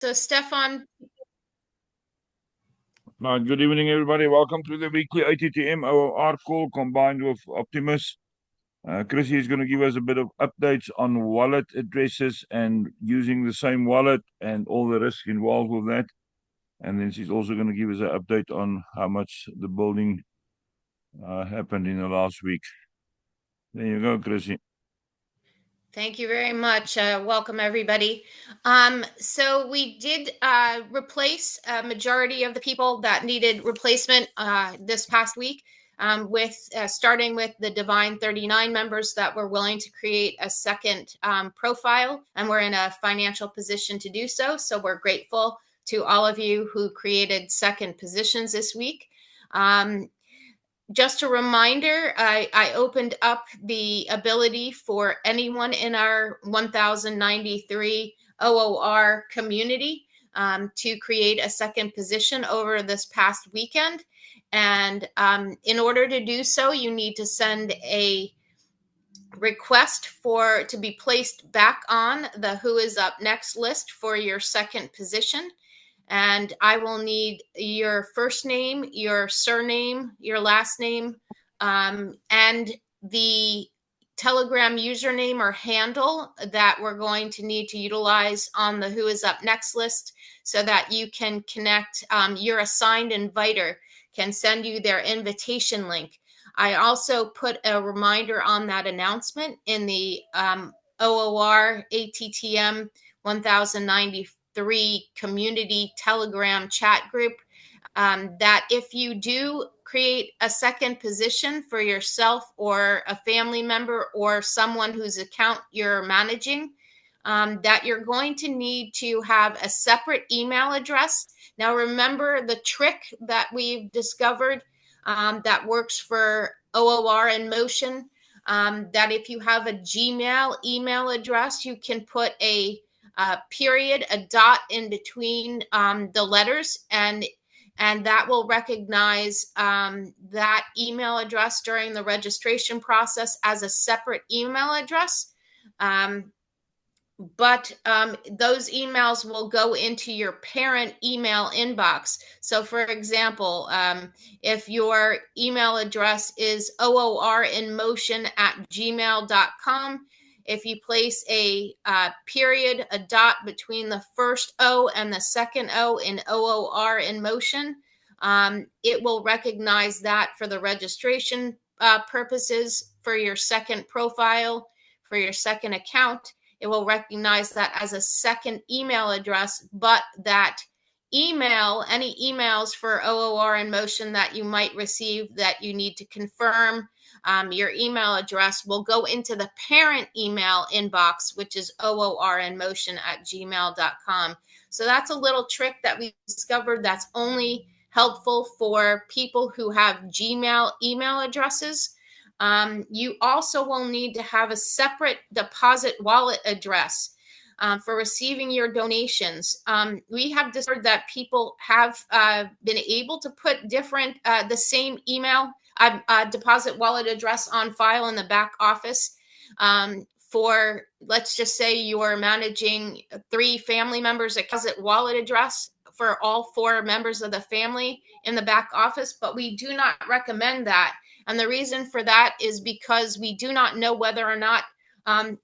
So, Stefan, Good evening, everybody. Welcome to the weekly ATTM OOR call combined with Optimus. Chrissy is going to give us a bit of updates on wallet addresses and using the same wallet and all the risks involved with that. And then she's also going to give us an update on how much the building happened in the last week. There you go, Chrissy. thank you very much. Welcome, everybody. So we did replace a majority of the people that needed replacement this past week, with starting with the Divine 39 members that were willing to create a second profile, and we're in a financial position to do so. So we're grateful to all of you who created second positions this week. Just a reminder, I opened up the ability for anyone in our 1093 OOR community to create a second position over this past weekend. And in order to do so, you need to send a request for to be placed back on the Who Is Up Next list for your second position. And I will need your first name, your surname, your last name, and the Telegram username or handle that we're going to need to utilize on the Who Is Up Next list so that you can connect. Your assigned inviter can send you their invitation link. I also put a reminder on that announcement in the OOR ATTM 1093 community Telegram chat group, that if you do create a second position for yourself or a family member or someone whose account you're managing, that you're going to need to have a separate email address. Now, remember the trick that we've discovered that works for OOR in motion, that if you have a Gmail email address, you can put a period, a dot in between the letters, and that will recognize that email address during the registration process as a separate email address. But those emails will go into your parent email inbox. So, for example, if your email address is oorinmotion@gmail.com, if you place a period, a dot between the first O and the second O in OOR in motion, it will recognize that for the registration purposes for your second profile, for your second account. It will recognize that as a second email address, but that any emails for OOR in motion that you might receive that you need to confirm your email address will go into the parent email inbox, which is oorinmotion@gmail.com. So that's a little trick that we discovered that's only helpful for people who have Gmail email addresses. You also will need to have a separate deposit wallet address for receiving your donations. We have discovered that people have been able to put the same email deposit wallet address on file in the back office. For, let's just say you're managing 3 family members, a deposit wallet address for all 4 members of the family in the back office, but we do not recommend that. And the reason for that is because we do not know whether or not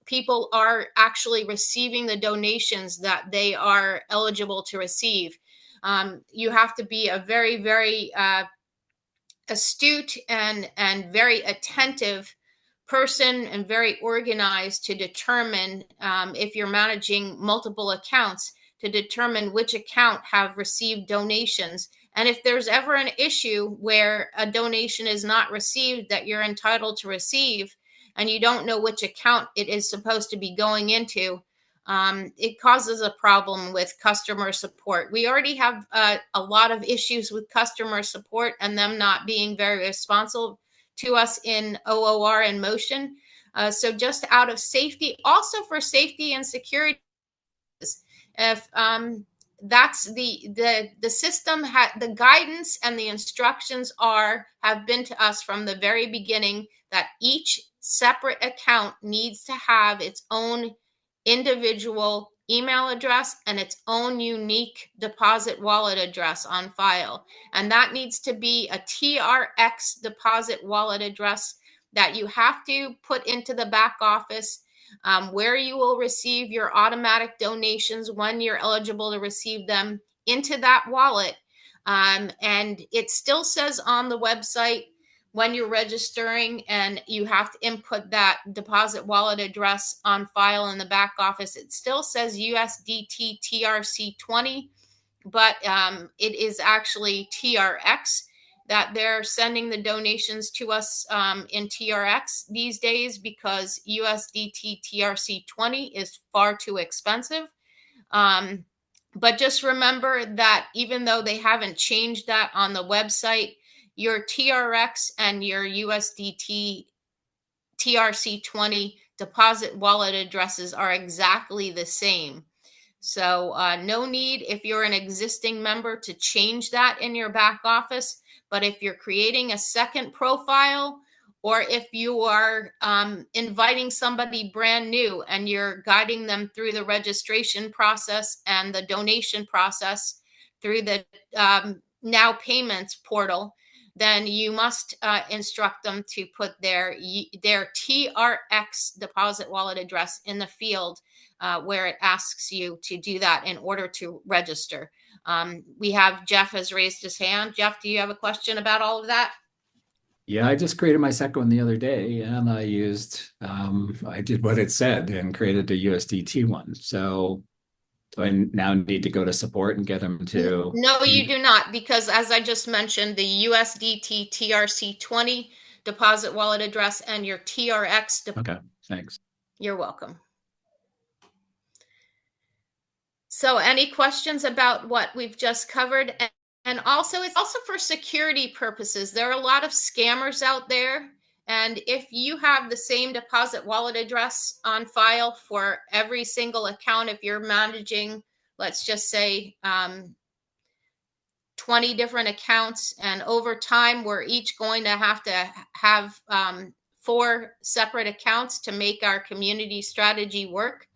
people are actually receiving the donations that they are eligible to receive. You have to be a very, very astute and very attentive person and very organized to determine, if you're managing multiple accounts, to determine which account have received donations. And if there's ever an issue where a donation is not received that you're entitled to receive, and you don't know which account it is supposed to be going into, it causes a problem with customer support. We already have a lot of issues with customer support and them not being very responsive to us in OOR in motion. So just out of safety, also for safety and security, if that's the system, the guidance and the instructions have been to us from the very beginning that each separate account needs to have its own individual email address and its own unique deposit wallet address on file. And that needs to be a TRX deposit wallet address that you have to put into the back office, where you will receive your automatic donations when you're eligible to receive them into that wallet. And it still says on the website when you're registering, and you have to input that deposit wallet address on file in the back office, it still says USDT TRC20, but it is actually TRX that they're sending the donations to us in TRX these days, because USDT TRC20 is far too expensive. But just remember that even though they haven't changed that on the website, your TRX and your USDT TRC20 deposit wallet addresses are exactly the same. So no need if you're an existing member to change that in your back office. But if you're creating a second profile, or if you are inviting somebody brand new and you're guiding them through the registration process and the donation process through the Now Payments portal, then you must instruct them to put their TRX deposit wallet address in the field where it asks you to do that in order to register. We have Jeff has raised his hand. Jeff, do you have a question about all of that? Yeah, I just created my second one the other day, and I did what it said and created a USDT one. So do I now need to go to support and get them to No, you change? do not, because as I just mentioned, the USDT TRC20 deposit wallet address and your TRX. Okay, thanks. You're welcome. So any questions about what we've just covered? And also, it's also for security purposes. There are a lot of scammers out there. And if you have the same deposit wallet address on file for every single account, if you're managing, let's just say, 20 different accounts, and over time, we're each going to have 4 separate accounts to make our community strategy work.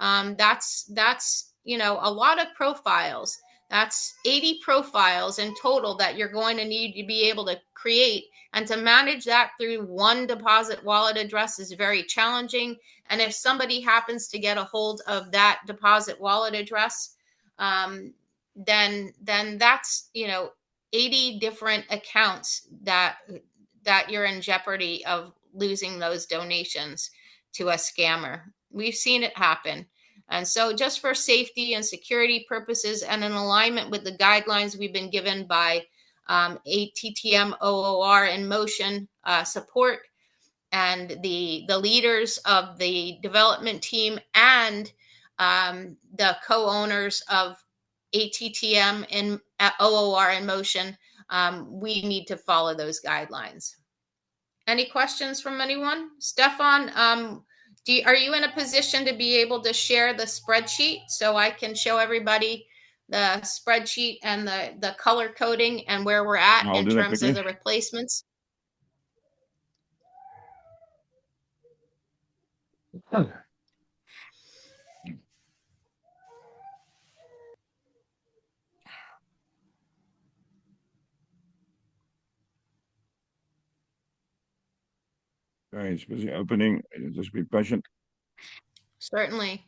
That's a lot of profiles. That's 80 profiles in total that you're going to need to be able to create, and to manage that through one deposit wallet address is very challenging. And if somebody happens to get a hold of that deposit wallet address, then that's 80 different accounts that you're in jeopardy of losing those donations to a scammer. We've seen it happen. And so, just for safety and security purposes, and in alignment with the guidelines we've been given by ATTM OOR in motion support, and the leaders of the development team, and the co-owners of ATTM and OOR in motion, we need to follow those guidelines. Any questions from anyone? Stefan, are you in a position to be able to share the spreadsheet so I can show everybody the spreadsheet and the color coding and where we're at I'll in do that terms of quickly. the replacements? Okay, it's busy opening. Just be patient. Certainly.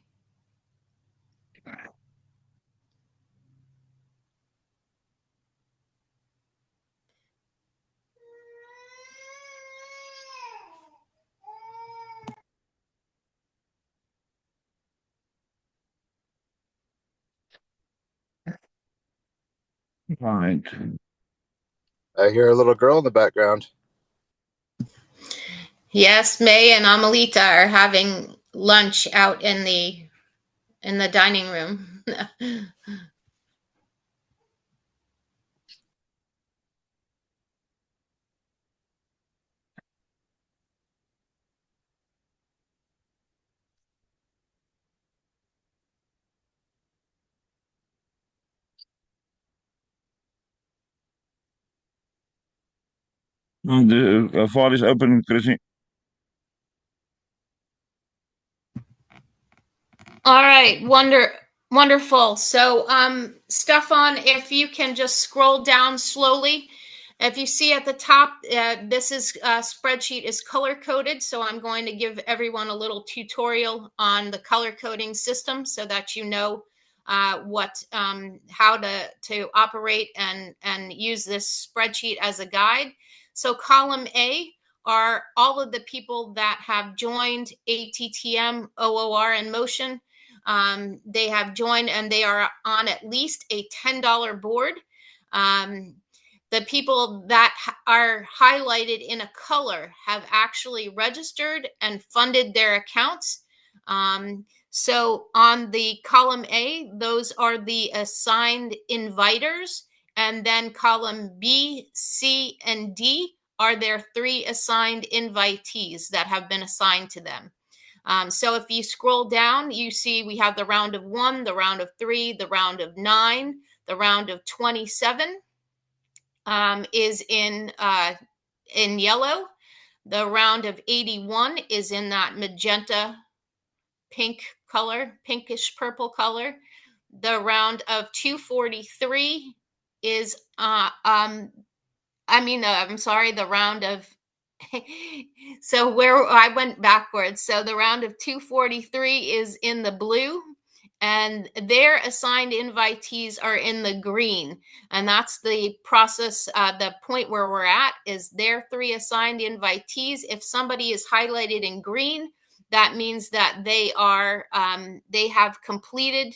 Right. I hear a little girl in the background. Yes, May and Amelita are having lunch out in the dining room. The file is open, Chrissy. All right, wonderful. So, Stefan, if you can just scroll down slowly. If you see at the top, this is spreadsheet is color coded. So I'm going to give everyone a little tutorial on the color coding system so that you know how to operate and use this spreadsheet as a guide. So column A are all of the people that have joined ATTM OOR in motion. They have joined and they are on at least a $10 board. The people that are highlighted in a color have actually registered and funded their accounts. So on the column A, those are the assigned inviters. And then column B, C, and D are their 3 assigned invitees that have been assigned to them. So if you scroll down, you see we have the round of 1, the round of 3, the round of 9, the round of 27 is in yellow. The round of 81 is in that magenta pink color, pinkish purple color. The round of 243 is I'm sorry, the round of so where I went backwards. So the round of 243 is in the blue, and their assigned invitees are in the green. And that's the process. The point where we're at is their 3 assigned invitees. If somebody is highlighted in green, that means that they have completed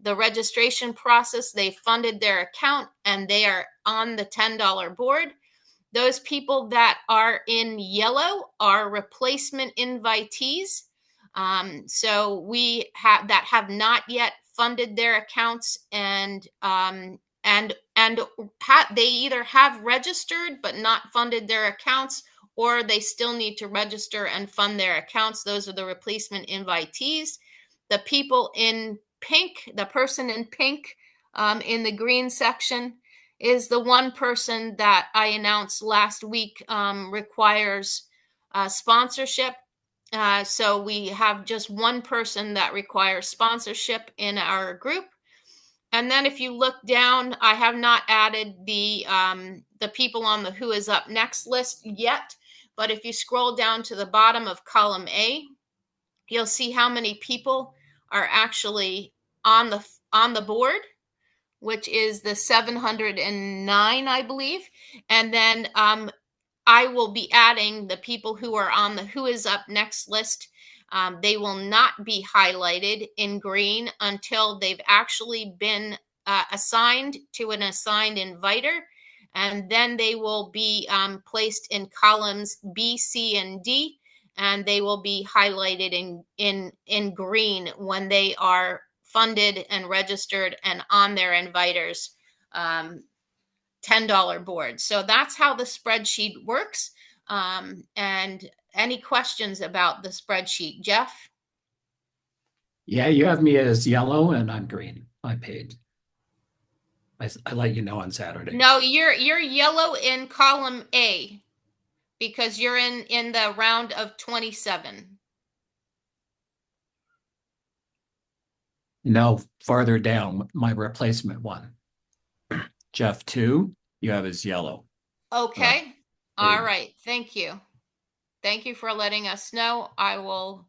the registration process. They funded their account and they are on the $10 board. Those people that are in yellow are replacement invitees. So we have not yet funded their accounts and they either have registered but not funded their accounts, or they still need to register and fund their accounts. Those are the replacement invitees. The people in pink, the person in pink in the green section, is the one person that I announced last week requires sponsorship. So we have just one person that requires sponsorship in our group. And then if you look down, I have not added the people on the Who Is Up Next list yet. But if you scroll down to the bottom of column A, you'll see how many people are actually on the board, which is the 709, I believe. And then I will be adding the people who are on the Who Is Up Next list. They will not be highlighted in green until they've actually been assigned to an assigned inviter. And then they will be placed in columns B, C, and D. And they will be highlighted in green when they are funded and registered and on their inviters $10 board. So that's how the spreadsheet works. And any questions about the spreadsheet, Jeff? Yeah, you have me as yellow and I'm green. I paid. I let you know on Saturday. No, you're yellow in column A because you're in the round of 27. No, farther down, my replacement one. Jeff 2, you have as yellow. Okay. All right. Thank you. Thank you for letting us know. I will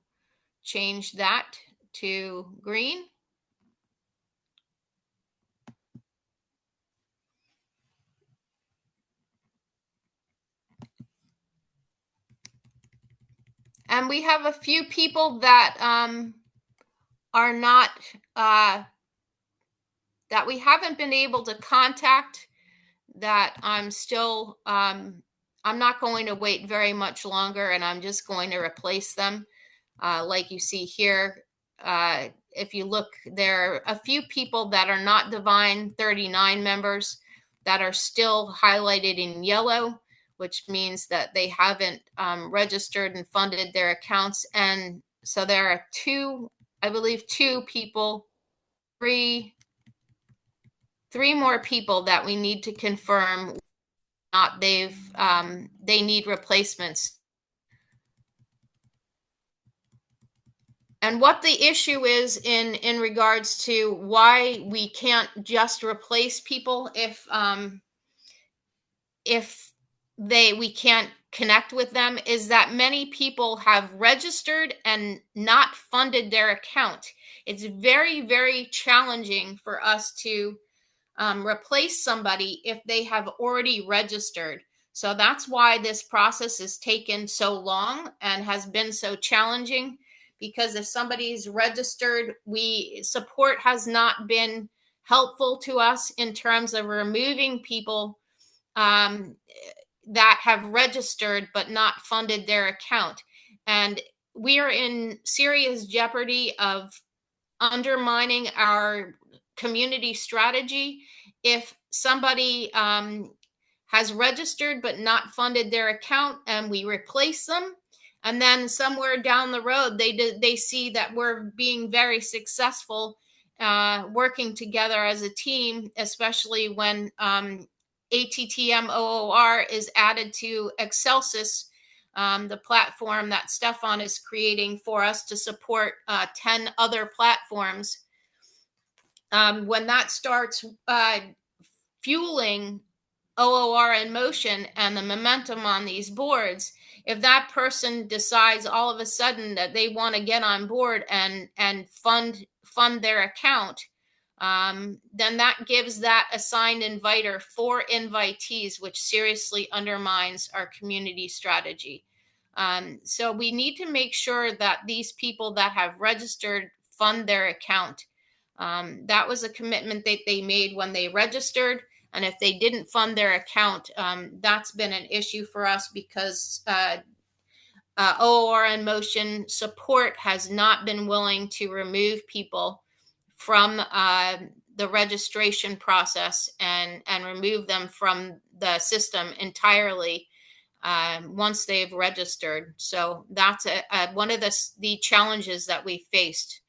change that to green. And we have a few people that are not, that we haven't been able to contact, that I'm still, I'm not going to wait very much longer, and I'm just going to replace them. Like you see here, if you look, there are a few people that are not Divine 39 members that are still highlighted in yellow, which means that they haven't registered and funded their accounts. And so there are I believe two people, three more people that we need to confirm not they need replacements. And what the issue is in regards to why we can't just replace people if we can't connect with them is that many people have registered and not funded their account. It's very, very challenging for us to replace somebody if they have already registered. So that's why this process has taken so long and has been so challenging, because if somebody's registered, support has not been helpful to us in terms of removing people um, that have registered but not funded their account. And we are in serious jeopardy of undermining our community strategy if somebody has registered but not funded their account and we replace them, and then somewhere down the road they see that we're being very successful working together as a team, especially when ATTM OOR is added to Excelsis, the platform that Stefan is creating for us to support 10 other platforms. When that starts fueling OOR in motion and the momentum on these boards, if that person decides all of a sudden that they want to get on board and fund their account, then that gives that assigned inviter 4 invitees, which seriously undermines our community strategy. So we need to make sure that these people that have registered fund their account. That was a commitment that they made when they registered. And if they didn't fund their account, that's been an issue for us because OOR in Motion support has not been willing to remove people from the registration process and remove them from the system entirely once they've registered. So that's one of the challenges that we faced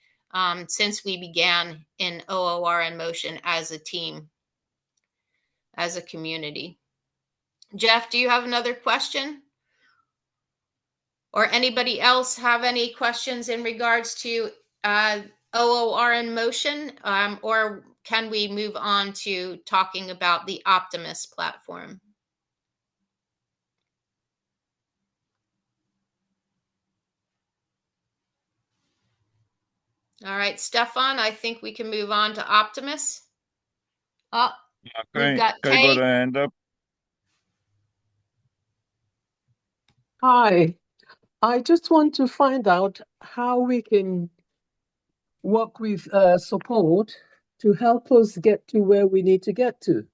since we began in OOR in Motion as a team, as a community. Jeff, do you have another question? Or anybody else have any questions in regards to OOR in Motion? Or can we move on to talking about the Optimus platform? All right, Stefan, I think we can move on to Optimus. Oh, we've got Kay got a hand up. Hi, I just want to find out how we can work with support to help us get to where we need to get to.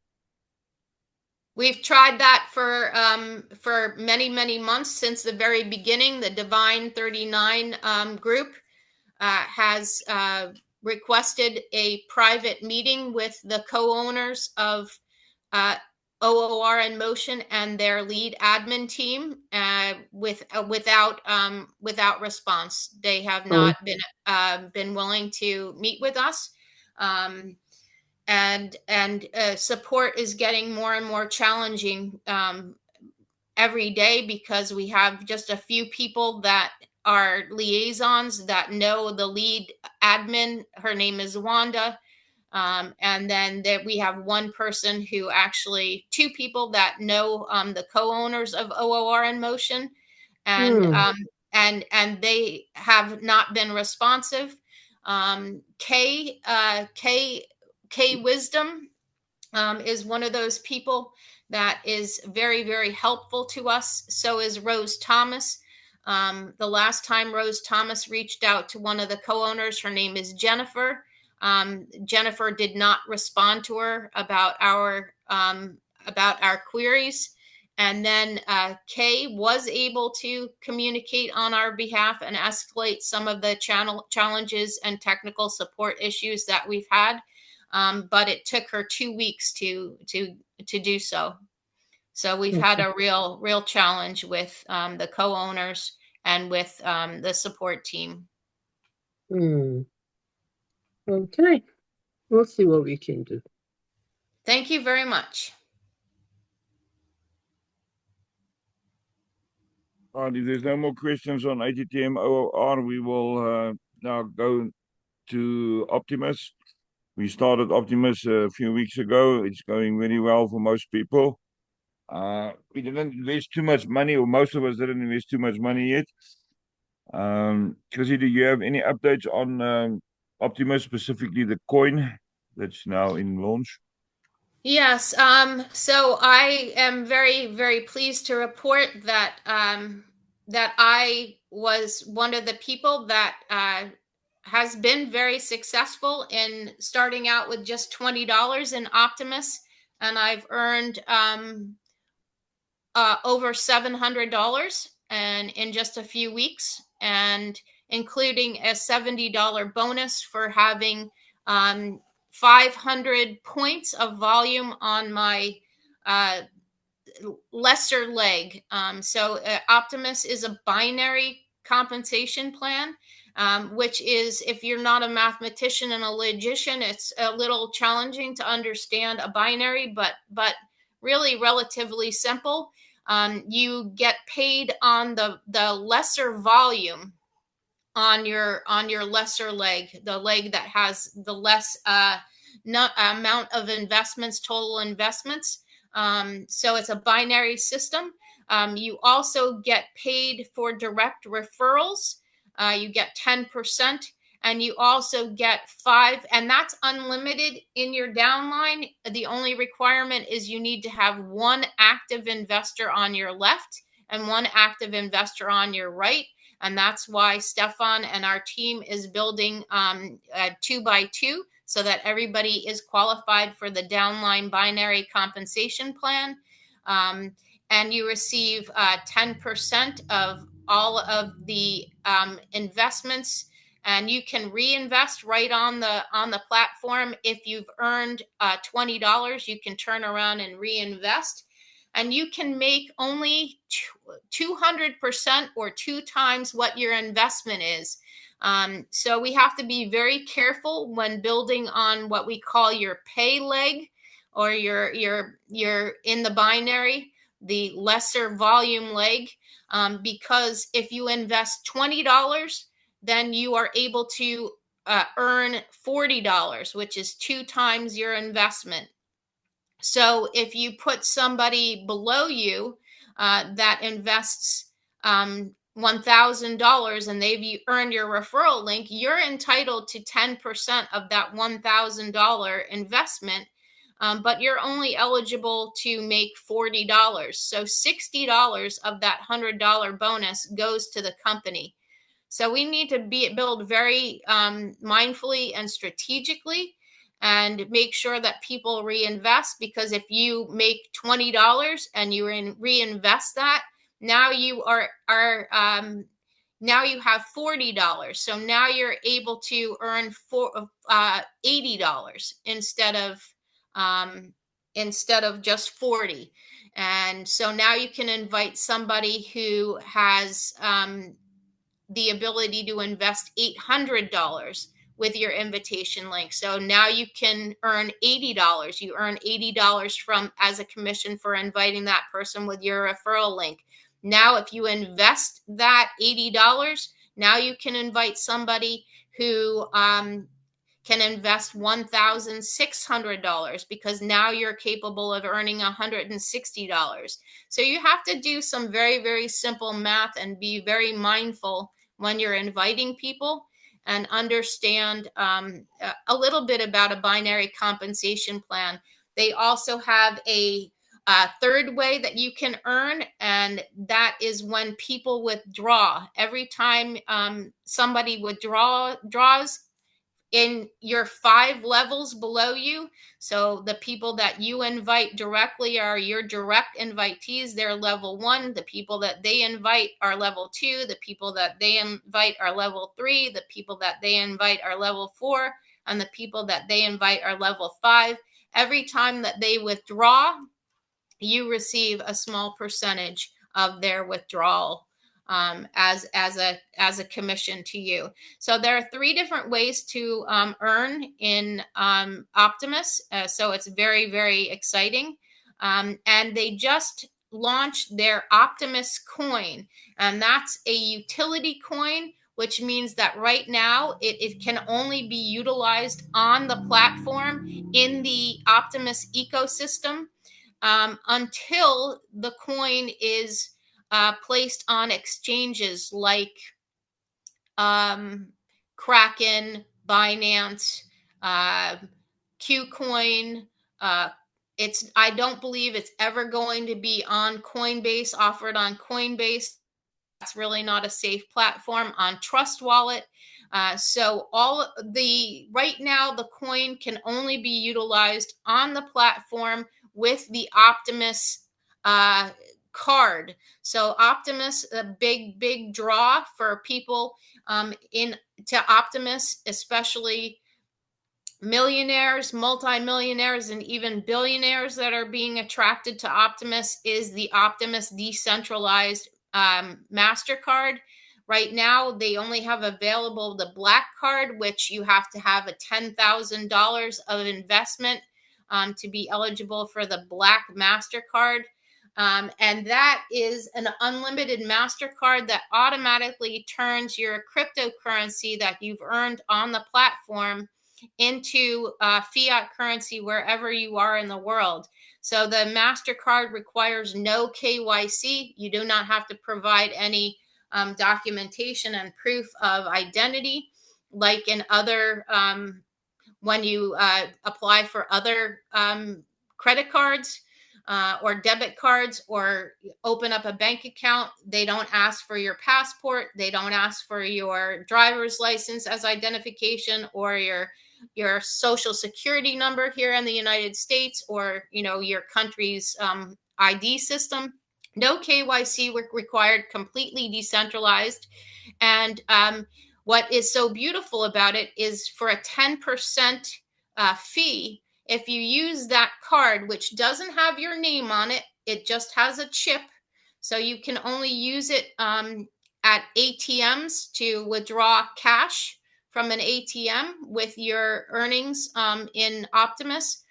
We've tried that for many, many months since the very beginning. The Divine 39 group has requested a private meeting with the co-owners of OOR in Motion and their lead admin team without response. They have not been willing to meet with us. And support is getting more and more challenging every day because we have just a few people that are liaisons that know the lead admin. Her name is Wanda. And then we have one person who two people that know the co-owners of OOR in Motion, and and they have not been responsive. K Wisdom is one of those people that is very, very helpful to us. So is Rose Thomas. The last time Rose Thomas reached out to one of the co-owners, her name is Jennifer. Jennifer did not respond to her about our queries. And then Kay was able to communicate on our behalf and escalate some of the challenges and technical support issues that we've had. But it took her 2 weeks to do so. So we've had a real challenge with the co-owners and with the support team. Okay, we'll see what we can do. Thank you very much. All right, if there's no more questions on ATTM OOR, we will now go to Optimus. We started Optimus a few weeks ago. It's going very well for most people. We didn't invest too much money, or most of us didn't invest too much money yet. Chrissy, do you have any updates on Optimus, specifically the coin that's now in launch? Yes. So I am very, very pleased to report that that I was one of the people that has been very successful in starting out with just $20 in Optimus, and I've earned over $700 and in just a few weeks, and including a $70 bonus for having 500 points of volume on my uh, lesser leg. So Optimus is a binary compensation plan, which is, if you're not a mathematician and a logician, it's a little challenging to understand a binary, but really relatively simple. You get paid on the lesser volume on your lesser leg, the leg that has the less amount of investments, total investments. So it's a binary system. You also get paid for direct referrals. You get 10%, and you also get 5, and that's unlimited in your downline. The only requirement is you need to have one active investor on your left and one active investor on your right. And that's why Stefan and our team is building 2x2 so that everybody is qualified for the downline binary compensation plan. And you receive 10% of all of the investments, and you can reinvest right on the platform. If you've earned $20, you can turn around and reinvest, and you can make only 200% or 2 times what your investment is. So we have to be very careful when building on what we call your pay leg, or your in the binary, the lesser volume leg, because if you invest $20, then you are able to earn $40, which is 2 times your investment. So if you put somebody below you that invests $1,000 and they've earned your referral link, you're entitled to 10% of that $1,000 investment, but you're only eligible to make $40. So $60 of that $100 bonus goes to the company. So we need to build very mindfully and strategically, and make sure that people reinvest, because if you make $20 and you reinvest that, now you now you have $40. So now you're able to earn $80 instead of just 40. And so now you can invite somebody who has the ability to invest $800 with your invitation link. So now you can earn $80. You earn $80 from as a commission for inviting that person with your referral link. Now, if you invest that $80, now you can invite somebody who can invest $1,600, because now you're capable of earning $160. So you have to do some very, very simple math and be very mindful when you're inviting people, and understand a little bit about a binary compensation plan. They also have a third way that you can earn, and that is when people withdraw. Every time somebody draws in your 5 levels below you. So the people that you invite directly are your direct invitees. They're level 1. The people that they invite are level 2. The people that they invite are level 3. The people that they invite are level 4. And the people that they invite are level 5. Every time that they withdraw, you receive a small percentage of their withdrawal as a commission to you. So there are 3 different ways to earn in Optimus. So it's very, very exciting. And they just launched their Optimus coin, and that's a utility coin which means that right now it can only be utilized on the platform in the Optimus ecosystem until the coin is placed on exchanges like Kraken, Binance, uh, KuCoin. I don't believe it's ever going to be on Coinbase, offered on Coinbase. That's really not a safe platform. On Trust Wallet. So right now the coin can only be utilized on the platform with the Optimus card. So Optimus, a big draw for people into Optimus, especially millionaires, multimillionaires, and even billionaires that are being attracted to Optimus, is the Optimus decentralized MasterCard. Right now, they only have available the Black Card, which you have to have a $10,000 of investment to be eligible for the Black MasterCard. And that is an unlimited MasterCard that automatically turns your cryptocurrency that you've earned on the platform into fiat currency wherever you are in the world. So the MasterCard requires no KYC. You do not have to provide any documentation and proof of identity like in other, when you apply for other credit cards or debit cards or open up a bank account. They don't ask for your passport. They don't ask for your driver's license as identification or your social security number here in the United States, or your country's ID system. No KYC required, completely decentralized. And what is so beautiful about it is for a 10% fee, if you use that card, which doesn't have your name on it, it just has a chip. So you can only use it at ATMs to withdraw cash from an ATM with your earnings in Optimus,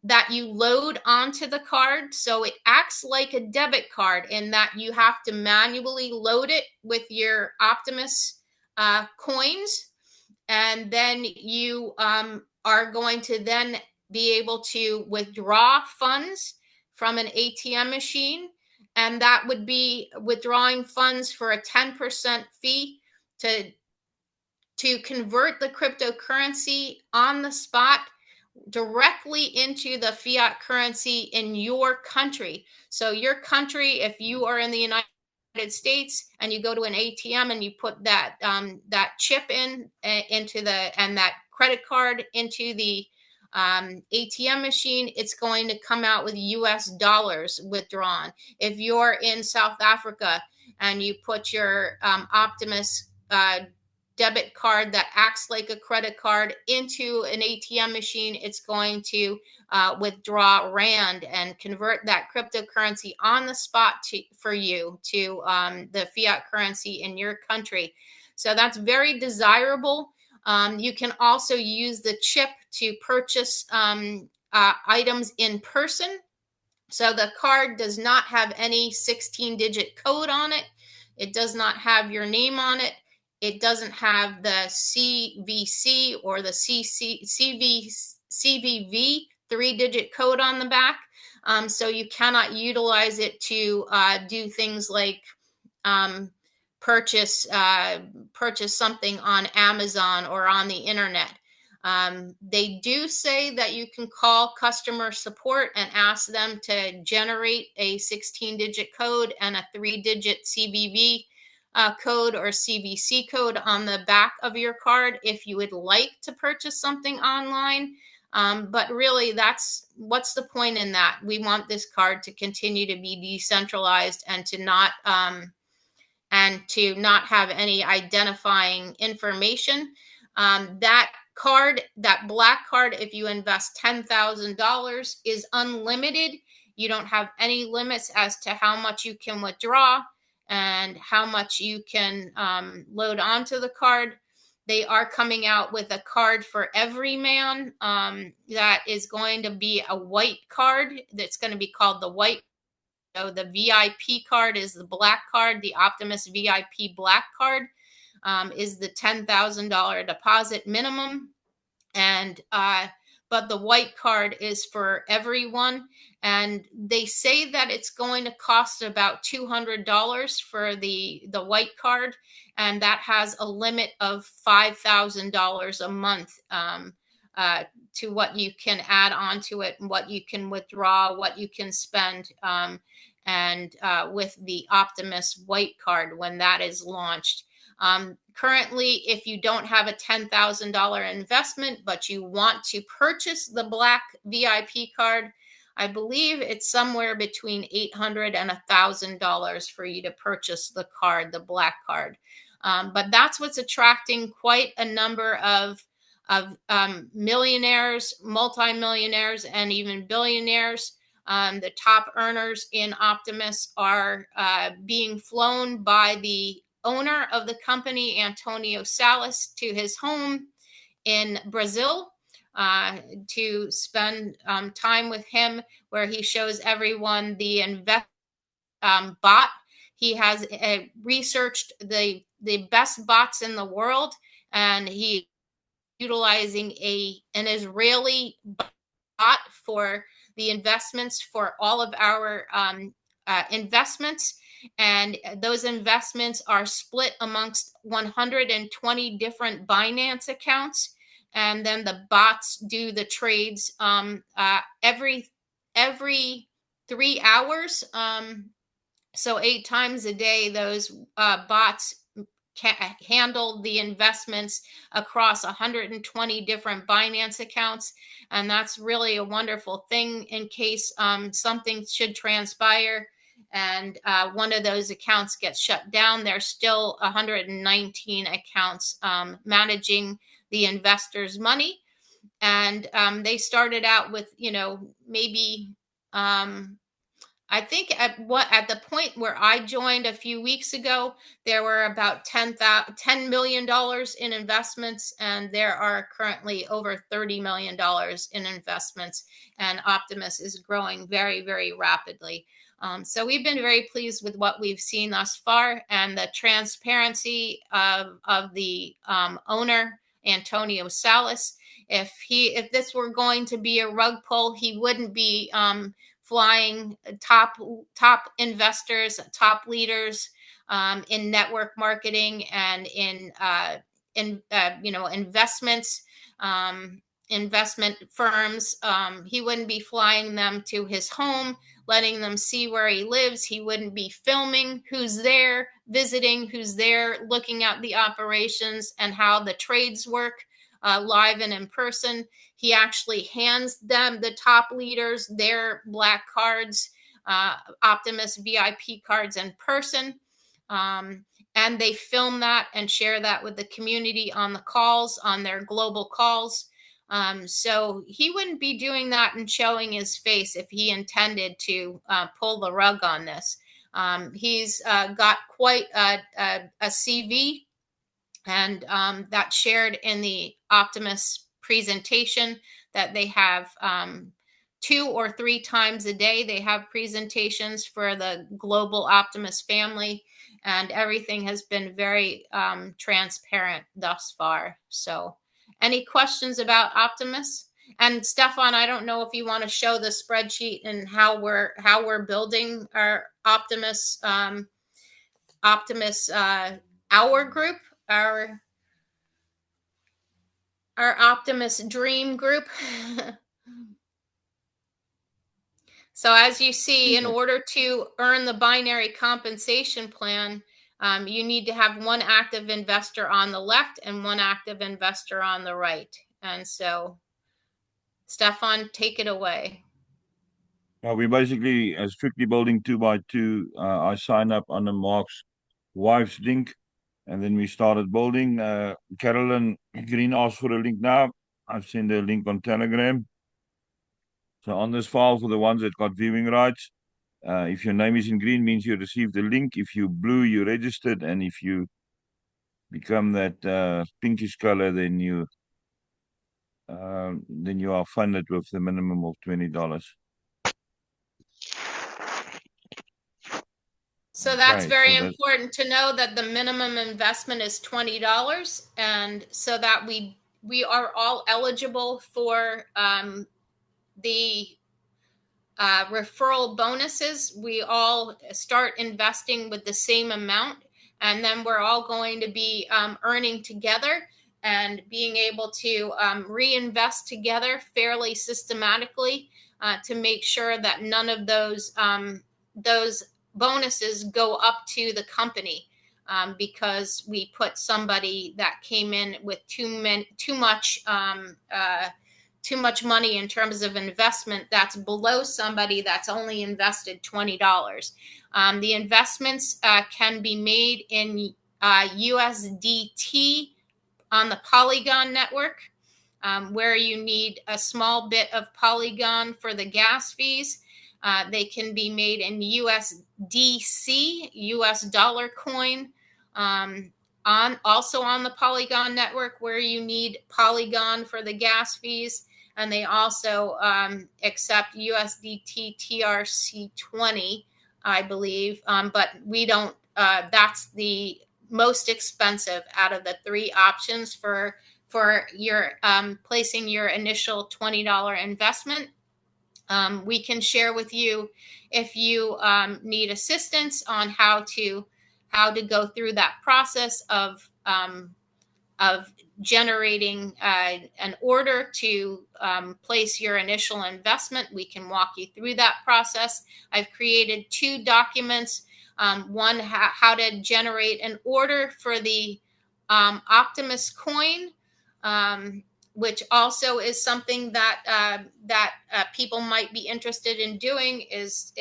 that you load onto the card. So it acts like a debit card in that you have to manually load it with your Optimus coins. And then you are going to then be able to withdraw funds from an ATM machine. And that would be withdrawing funds for a 10% fee to convert the cryptocurrency on the spot directly into the fiat currency in your country. So your country, if you are in the United States and you go to an ATM and you put that chip into that credit card into the ATM machine, it's going to come out with US dollars withdrawn. If you're in South Africa and you put your Optimus debit card that acts like a credit card into an ATM machine, it's going to withdraw Rand and convert that cryptocurrency on the spot for you to the fiat currency in your country. So that's very desirable. You can also use the chip to purchase items in person. So the card does not have any 16-digit code on it. It does not have your name on it. It doesn't have the CVC or the CVV 3-digit code on the back. So you cannot utilize it to do things like purchase something on Amazon or on the internet. They do say that you can call customer support and ask them to generate a 16-digit code and a 3-digit CVV code or CVC code on the back of your card if you would like to purchase something online. But really, what's the point in that? We want this card to continue to be decentralized and to not have any identifying information. That card, that Black Card, if you invest $10,000, is unlimited. You don't have any limits as to how much you can withdraw and how much you can load onto the card. They are coming out with a card for every man that is going to be a white card that's going to be called the white. So the VIP card is the Black Card, the Optimus VIP Black Card. is the $10,000 deposit minimum. And but the white card is for everyone, and they say that it's going to cost about $200 for the white card, and that has a limit of $5,000 a month, to what you can add onto it, and what you can withdraw, what you can spend, and with the Optimus white card when that is launched. Currently, if you don't have a $10,000 investment, but you want to purchase the Black VIP card, I believe it's somewhere between $800 and $1,000 for you to purchase the card, the Black card. But that's what's attracting quite a number of millionaires, multimillionaires, and even billionaires. The top earners in Optimus are being flown by the owner of the company, Antonio Salas, to his home in Brazil to spend time with him, where he shows everyone the bot. He has researched the best bots in the world, and he utilizing an Israeli bot for the investments for all of our investments. And those investments are split amongst 120 different Binance accounts. And then the bots do the trades every 3 hours. So 8 times a day, those bots handle the investments across 120 different Binance accounts. And that's really a wonderful thing in case something should transpire and one of those accounts gets shut down. There's still 119 accounts managing the investors' money. And they started out with, maybe I think at the point where I joined a few weeks ago, there were about $10 million in investments, and there are currently over $30 million in investments, and Optimus is growing very, very rapidly. So we've been very pleased with what we've seen thus far, and the transparency of the owner, Antonio Salas. If this were going to be a rug pull, he wouldn't be flying top investors, top leaders in network marketing and in investments, investment firms. He wouldn't be flying them to his home, letting them see where he lives. He wouldn't be filming who's there, visiting who's there, looking at the operations and how the trades work live and in person. He actually hands them, the top leaders, their Black cards, Optimus VIP cards in person. And they film that and share that with the community on the calls, on their global calls. So he wouldn't be doing that and showing his face if he intended to pull the rug on this. He's got quite a CV, and that's shared in the Optimus presentation that they have 2 or 3 times a day. They have presentations for the global Optimus family, and everything has been very transparent thus far. So any questions about Optimus? And Stefan, I don't know if you want to show the spreadsheet and how we're building our Optimus our group, our Optimus Dream group. So as you see, in order to earn the binary compensation plan, you need to have one active investor on the left and one active investor on the right. And so, Stefan, take it away. We basically strictly building 2x2. I signed up on the Mark's wife's link, and then we started building. Carolyn Green asked for a link now. I've sent a link on Telegram. So on this file, for the ones that got viewing rights, if your name is in green, means you received the link. If you blue, you registered, and if you become that pinkish color, then you are funded with the minimum of $20. So that's Okay, very so that's important to know that the minimum investment is $20, and so that we are all eligible for the referral bonuses. We all start investing with the same amount, and then we're all going to be earning together and being able to reinvest together fairly systematically to make sure that none of those bonuses go up to the company because we put somebody that came in with too much money in terms of investment that's below somebody that's only invested $20. The investments can be made in USDT on the Polygon network, where you need a small bit of Polygon for the gas fees. They can be made in USDC, US dollar coin, also on the Polygon network, where you need Polygon for the gas fees. And they also accept USDT TRC20, I believe, but we don't. That's the most expensive out of the three options for your placing your initial $20 investment. We can share with you if you need assistance on how to go through that process of generating an order to place your initial investment. We can walk you through that process. I've created two documents. One, how to generate an order for the Optimus coin, which also is something that people might be interested in doing, is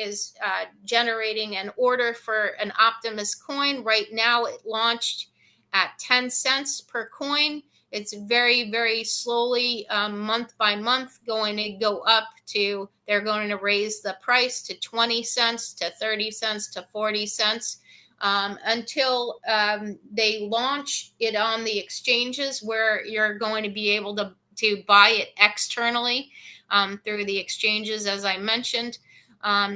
generating an order for an Optimus coin. Right now, it launched at 10 cents per coin. It's very, very slowly, month by month, going to go up to, they're going to raise the price to 20 cents, to 30 cents, to 40 cents, until they launch it on the exchanges, where you're going to be able to buy it externally through the exchanges, as I mentioned.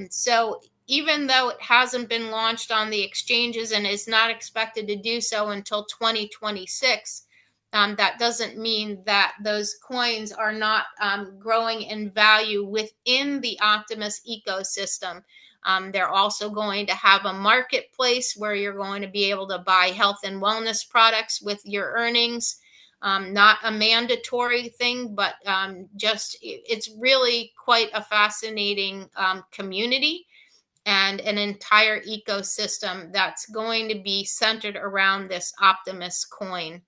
So even though it hasn't been launched on the exchanges and is not expected to do so until 2026, that doesn't mean that those coins are not growing in value within the Optimus ecosystem. They're also going to have a marketplace where you're going to be able to buy health and wellness products with your earnings. Not a mandatory thing, but it's really quite a fascinating community and an entire ecosystem that's going to be centered around this Optimus coin.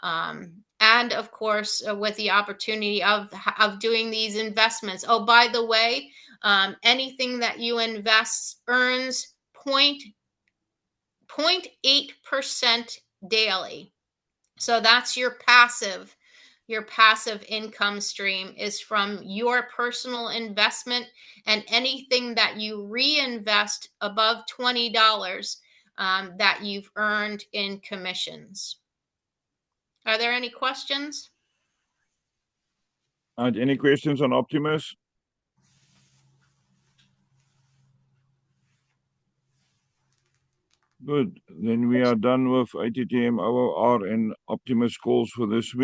And of course, with the opportunity of doing these investments. Oh, by the way, anything that you invest earns 0.8% daily. So that's your passive income stream, is from your personal investment, and anything that you reinvest above $20 that you've earned in commissions. Are there any questions? any questions on Optimus? Good. Then we are done with ATTM, OOR, and Optimus calls for this week.